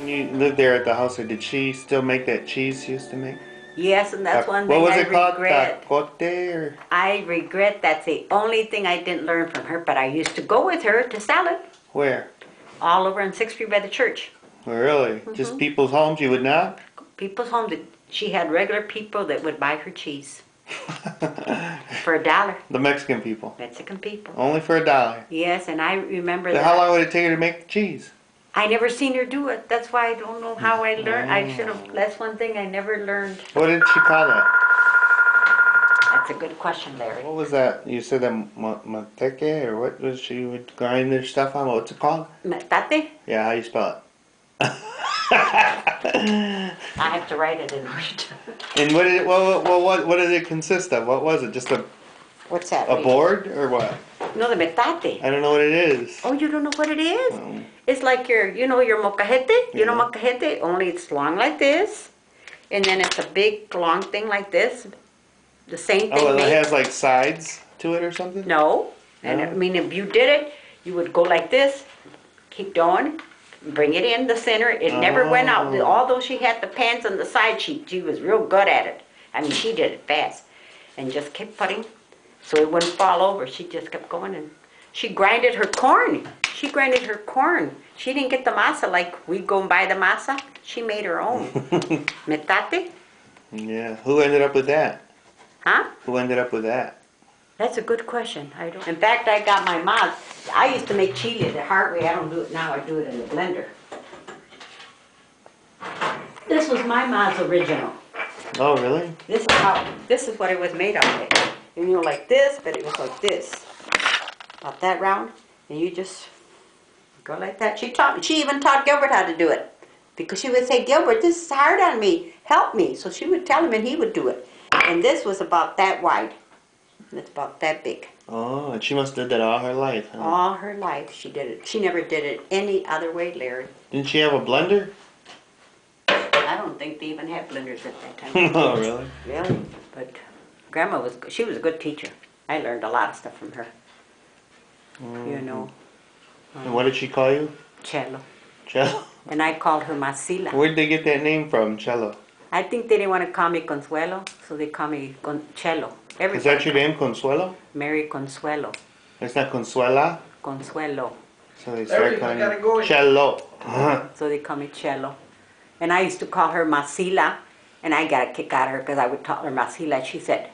When you lived there at the house, or did she still make that cheese she used to make? Yes, and that's one What thing was I it called? regret. Tacote or? I regret that's the only thing I didn't learn from her, but I used to go with her to sell it Where? all over on 6th Street by the church. Really? Just people's homes you would knock? People's homes. She had regular people that would buy her cheese for $1. The Mexican people. Mexican people. Only for $1. Yes, and I remember So that. how long would it take her to make the cheese? I never seen her do it. That's why I don't know how I learned. I should have. That's one thing I never learned. What did she call that? That's a good question, Larry. What was that? You said that manteque, or what was she would grind their stuff on? What's it called? Metate? Yeah, how you spell it? I have to write it in order. And what did it? What did it consist of? What was it? Just a What's that? a board or what? No, the metate. I don't know what it is. Oh, you don't know what it is? It's like your molcajete. You know molcajete? Only it's long like this, and then it's a big long thing like this. The same thing. Oh, it has like sides to it or something? No. And I mean, if you did it, you would go like this, keep going, bring it in the center. It never went out. Although she had the pans on the side, she was real good at it. I mean, she did it fast. And just kept putting, so it wouldn't fall over. She just kept going, and she grinded her corn. She grinded her corn. She didn't get the masa like we go and buy the masa. She made her own. Metate? Yeah. Who ended up with that? Huh? Who ended up with that? That's a good question. I don't. In fact, I got my mom. I used to make chili the hard way. I don't do it now. I do it in the blender. This was my mom's original. Oh, really? This is what it was made of. And you know, like this, but it was like this. About that round. And you just go like that. She even taught Gilbert how to do it. Because she would say, Gilbert, this is hard on me. Help me. So she would tell him and he would do it. And this was about that wide. And it's about that big. Oh, and she must have did that all her life, huh? All her life she did it. She never did it any other way, Larry. Didn't she have a blender? I don't think they even had blenders at that time. Oh, really? Really? But Grandma was a good teacher. I learned a lot of stuff from her. You know. And what did she call you? Cello. Cello? And I called her Masila. Where did they get that name from, Cello? I think they didn't want to call me Consuelo, so they call me Cello. Is that your name, Consuelo? Mary Consuelo. It's not Consuela? Consuelo. So they start calling you Cello. So they call me Cello. And I used to call her Masila, and I got a kick out of her because I would call her Masila. She said,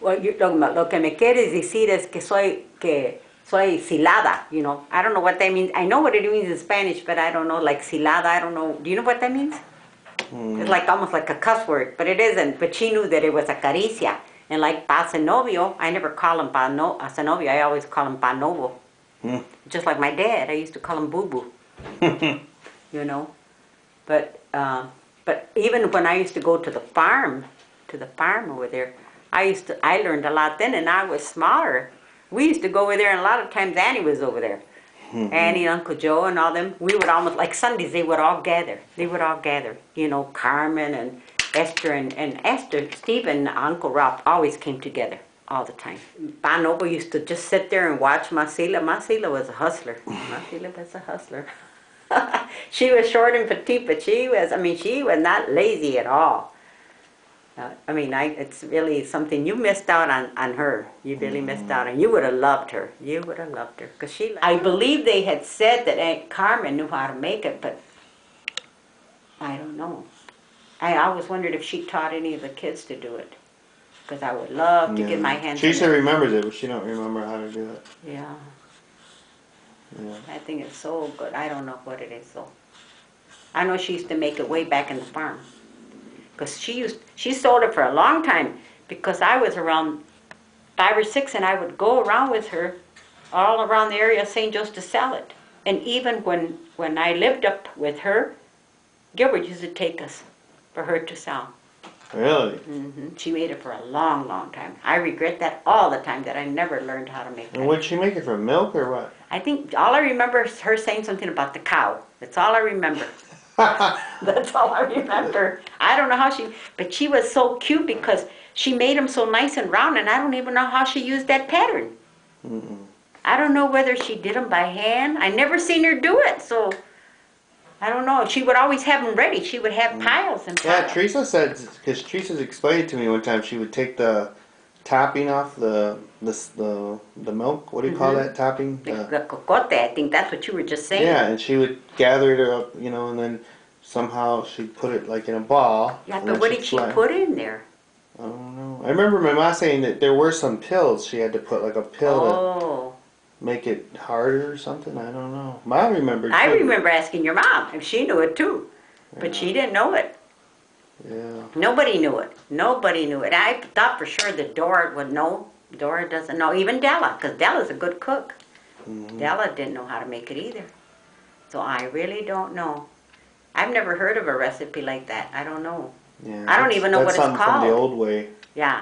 well, lo que me quieres decir es que soy silada, you know. I don't know what that means. I know what it means in Spanish, but I don't know, like silada, I don't know. Do you know what that means? It's like almost like a cuss word, but it isn't. But she knew that it was a caricia. And like pasenovio, I never call him pasenovio, I always call him panovo. Just like my dad, I used to call him boo-boo. You know. But even when I used to go to the farm over there, I learned a lot then, and I was smaller. We used to go over there, and a lot of times Annie was over there. Annie, Uncle Joe, and all them. We would almost, like Sundays, they would all gather. You know, Carmen and Esther and Esther, Steve and Uncle Ralph always came together all the time. Panobo used to just sit there and watch Masila. Masila was a hustler. Masila was a hustler. She was short and petite, but she was not lazy at all. It's really something you missed out on her. You really missed out, and you would have loved her. You would have loved her, because I believe they had said that Aunt Carmen knew how to make it, but I don't know. I always wondered if she taught any of the kids to do it, because I would love to get my hands on it. She said remembers it, but she don't remember how to do it. Yeah. I think it's so good. I don't know what it is though. I know she used to make it way back in the farm. Because she sold it for a long time, because I was around 5 or 6 and I would go around with her all around the area of St. Joe's to sell it. And even when I lived up with her, Gilbert used to take us for her to sell. Really? She made it for a long, long time. I regret that all the time, that I never learned how to make it. And what'd she make it from, milk or what? I think all I remember is her saying something about the cow. That's all I remember. That's all I remember. I don't know how but she was so cute because she made them so nice and round, and I don't even know how she used that pattern. I don't know whether she did them by hand. I never seen her do it, so I don't know. She would always have them ready. She would have piles and Yeah, piles. Teresa said, because Teresa's explained to me one time, she would take the topping off the milk. What do you call Mm-hmm. that topping? The cocote, I think that's what you were just saying. Yeah, and she would gather it up, and then somehow she'd put it like in a ball, Yeah, and but then what she'd did she slide. put in there? I don't know. I remember my mom saying that there were some pills she had to put, like a pill to Oh, make it harder or something. I don't know. Mom remembered I too. remember asking your mom if she knew it too, but Yeah, she didn't know it. yeah. Nobody knew it. Nobody knew it. I thought for sure that Dora would know. Dora doesn't know. Even Della, because Della's a good cook. Hmm. Della didn't know how to make it either. So I really don't know. I've never heard of a recipe like that. I don't know. Yeah, I don't that's even know that's what it's something from the called. old way. Yeah.